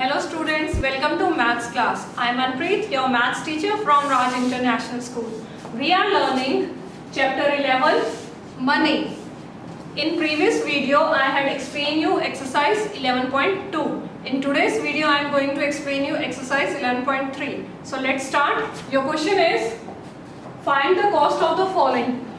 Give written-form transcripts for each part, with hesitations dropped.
Hello students, welcome to maths class. I am Manpreet, your maths teacher from Raj International School. We are learning chapter 11, money. In previous video I had explained you exercise 11.2. In today's video I am going to explain you exercise 11.3. So let's start. Your question is, find the cost of the following.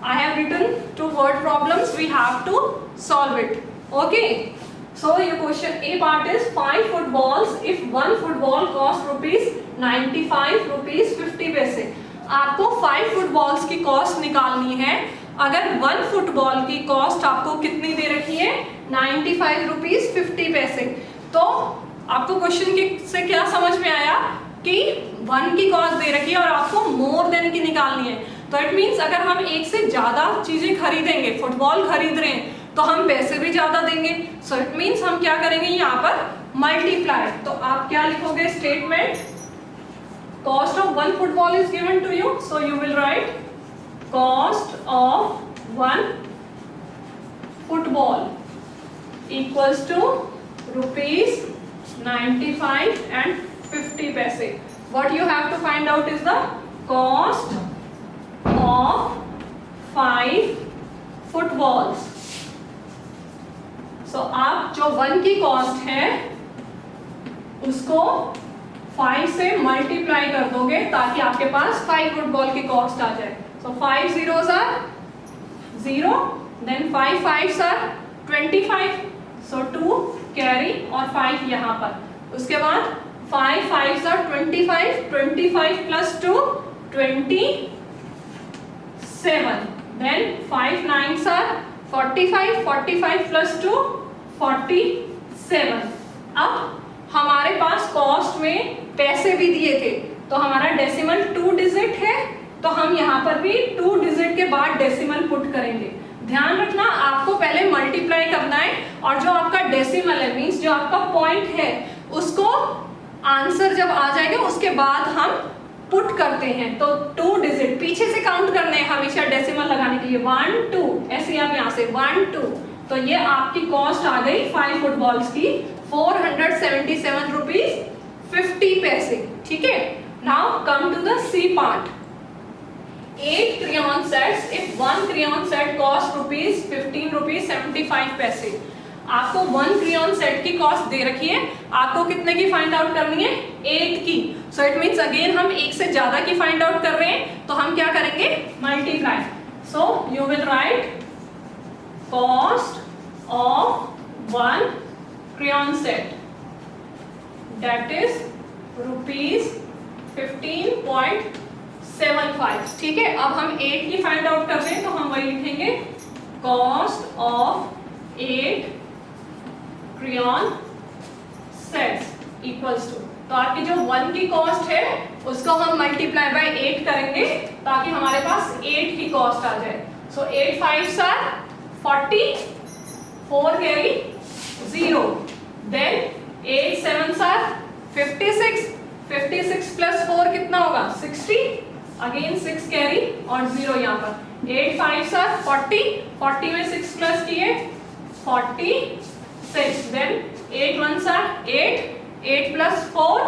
I have written two word problems, we have to solve it. Okay. So your question A part is 5 footballs if one football cost rupees 95 rupees 50 पैसे. आपको 5 footballs की cost निकालनी है. अगर 1 football की cost आपको कितनी दे रखी है 95 रुपीज 50 पैसे. तो आपको क्वेश्चन से क्या समझ में आया कि 1 की कॉस्ट दे रखी है और आपको मोर देन की निकालनी है. तो इट मीन्स अगर हम एक से ज्यादा चीजें खरीदेंगे, फुटबॉल खरीद रहे हैं तो हम पैसे भी ज्यादा देंगे. सो इट मीन्स हम क्या करेंगे यहाँ पर मल्टीप्लाई. तो आप क्या लिखोगे statement, cost of 1 football is given to you, so you will write cost of 1 football equals to rupees 95 and 50 पैसे. What you have to find out is the cost of 5 footballs. So आप जो 1 की cost है उसको 5 से multiply कर दोगे ताकि आपके पास 5 फुटबॉल की कॉस्ट आ जाए. So 5 zeros are 0, then 5 5s are 25, so 2 carry और 5 यहाँ पर. उसके बाद 5 5s are 25, 25 plus 2 27, then 5 9s are 45, 45 plus 2 47. अब हमारे पास कॉस्ट में पैसे भी दिए थे तो हमारा डेसिमल 2 डिजिट है, तो हम यहाँ पर भी 2 डिजिट के बाद डेसिमल पुट करेंगे. ध्यान रखना आपको पहले मल्टीप्लाई करना है और जो आपका डेसिमल है मींस जो आपका पॉइंट है उसको आंसर जब आ जाएगा उसके बाद हम पुट करते हैं. तो 2 डिजिट पीछे से काउंट करने हैं हमेशा डेसिमल लगाने के लिए. 1 2 ऐसे आप यहाँ से 1 2. तो ये आपकी कॉस्ट आ गई 5 फुटबॉल्स की 477 रुपीज 50 पैसे. ठीक है. Now come to the C part. 8 crayon sets if 1 crayon set cost rupees 15 rupees 75 पैसे. आपको 1 crayon set की कॉस्ट दे रखी है, आपको कितने की फाइंड आउट करनी है 8 की. सो इट मीन्स अगेन हम एक से ज्यादा की फाइंड आउट कर रहे हैं तो हम क्या करेंगे multiply. So you will write cost of 1 crayon set that is rupees 15.75. ठीक है. अब हम 8 की फाइंड आउट कर रहे हैं तो हम वही लिखेंगे cost of 8 crayon sets equals to. तो आपकी जो 1 की कॉस्ट है उसको हम मल्टीप्लाई बाय 8 करेंगे ताकि हमारे पास 8 की कॉस्ट आ जाए. सो 8 5s are 40, 4 carry 0, then 8 7s are 56, 56 plus 4 कितना होगा 60, अगेन 6 कैरी और 0 यहाँ पर. 8 5s are 40, 40 में 6 प्लस किए 46, then 8 1s are 8, 8 plus 4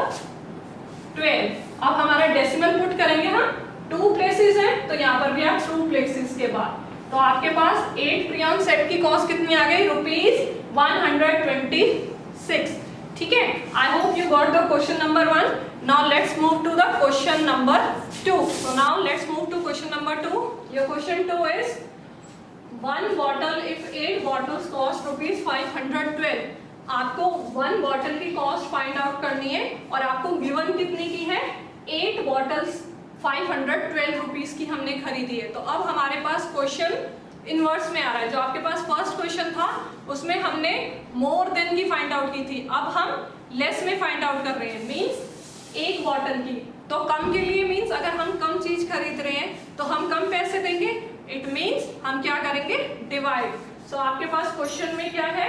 12. अब हमारा डेसिमल पुट करेंगे हम 2 प्लेसेस है तो यहाँ पर भी आप 2 प्लेसेस के बाद. तो आपके पास 8 crayon सेट की कॉस्ट कितनी आ गई रुपीज 126. ठीक है. I hope you got the question number 1. Now let's move to the question number 2. So now let's move to question number 2. Your question 2 is 1 bottle if 8 bottles cost rupees 512. आपको 1 bottle की cost find out करनी है और आपको given कितनी की है 8 bottles 512 rupees की हमने खरीदी है. तो अब हमारे पास क्वेश्चन इनवर्स में आ रहा है. जो आपके पास फर्स्ट क्वेश्चन था उसमें हमने मोर देन की फाइंड आउट की थी, अब हम लेस में फाइंड आउट कर रहे हैं. मींस 1 बॉटल की. तो कम के लिए मींस अगर हम कम चीज खरीद रहे हैं तो हम कम पैसे देंगे. इट मींस हम क्या करेंगे डिवाइड. सो आपके पास क्वेश्चन में क्या है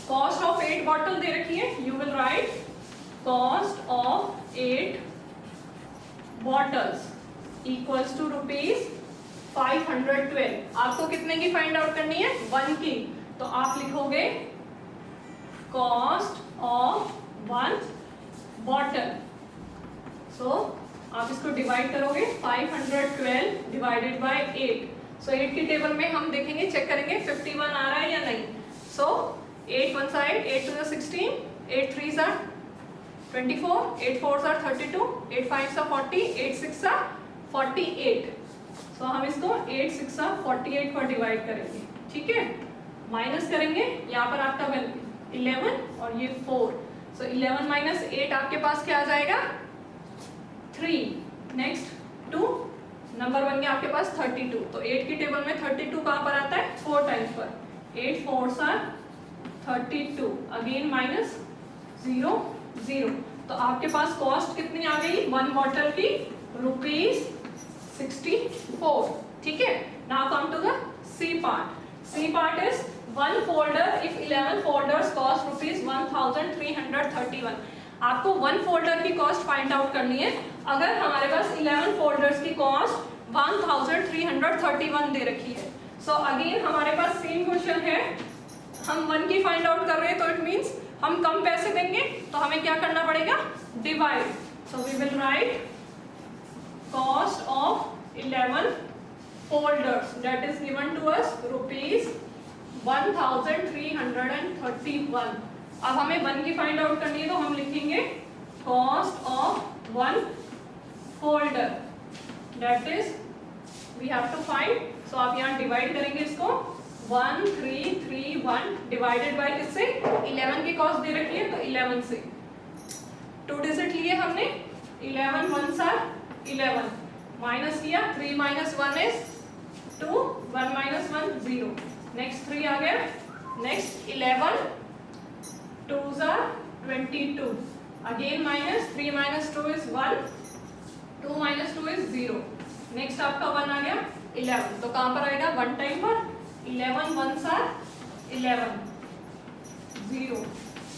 कॉस्ट ऑफ 8 बॉटल दे रखी है. You will write cost of 8 bottles equals to rupees 512. आपको कितने की फाइंड आउट करनी है 1 की. तो आप लिखोगे कॉस्ट ऑफ 1 बॉटल। सो आप इसको डिवाइड करोगे 512 डिवाइडेड बाय 8। सो 8 की टेबल में हम देखेंगे, चेक करेंगे 51 आ रहा है या नहीं। सो 8 वन साइड, 8 2 16, 8 3 24, 8 4 32, 8 5 40, 8 6 48। सो हम इसको 8 6 48 पर डिवाइड करेंगे, ठीक है। माइनस करेंगे, यहाँ पर आपका 11 और ये 4। सो 11 माइनस 8 आपके पास क्या आ जाएगा, 3। नेक्स्ट 2, नंबर बन गया आपके पास 32। तो 8 की टेबल में 32 कहाँ पर आता है, 4 टाइम्स पर। 8 4 32, अगेन माइनस 0 0। तो आपके पास कॉस्ट कितनी आ गई 1 बॉटल की, ₹64, ठीक है। Now come to the C part. C part is 1 folder if 11 folders cost ₹1331। आपको 1 फोल्डर की कॉस्ट फाइंड आउट करनी है। अगर हमारे पास 11 फोल्डर्स की कॉस्ट 1331 दे रखी है। सो अगेन हमारे पास सेम क्वेश्चन है, हम 1 की फाइंड आउट कर रहे हैं, तो इट मींस हम कम पैसे देंगे, तो हमें क्या करना पड़ेगा, divide. So we will write cost of 11 folders that is given to us ₹1331। अब हमें 1 की फाइंड आउट करनी है, तो हम लिखेंगे cost of 1 folder that is we have to find। so आप यहाँ डिवाइड करेंगे इसको, 1331 डिवाइडेड बाय किससे, 11 की कॉस्ट दे रखी है तो 11 से। 2 डिजिट लिए हमने, 11 1 11, माइनस किया, 3 minus 1 is 2, 1 minus 1 0। नेक्स्ट 3 आ गया, next 11 2s are 22, again minus 3 minus 2 is 1, 2 minus 2 is 0। Next आपका 1 आ गया 11, तो कहां पर आएगा, 1 टाइम पर, 11 1s are 11 0।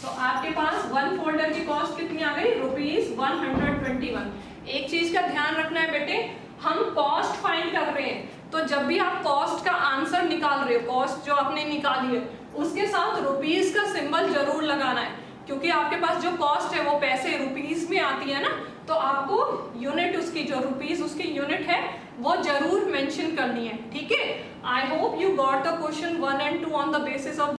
तो आपके पास 1 फोल्डर की कॉस्ट कितनी आ गई, ₹121। एक चीज का ध्यान रखना है बेटे, हम कॉस्ट फाइंड कर रहे हैं, तो जब भी आप कॉस्ट का आंसर निकाल रहे हो, कॉस्ट जो आपने निकाली है उसके साथ रुपीस का सिंबल जरूर लगाना है, क्योंकि आपके पास जो कॉस्ट है वो पैसे रुपीस में आती है ना, तो आपको यूनिट उसकी जो रुपीस उसकी यूनिट है वो जरूर मेंशन करनी है, ठीक है। I hope you got the question 1 and 2 on the basis of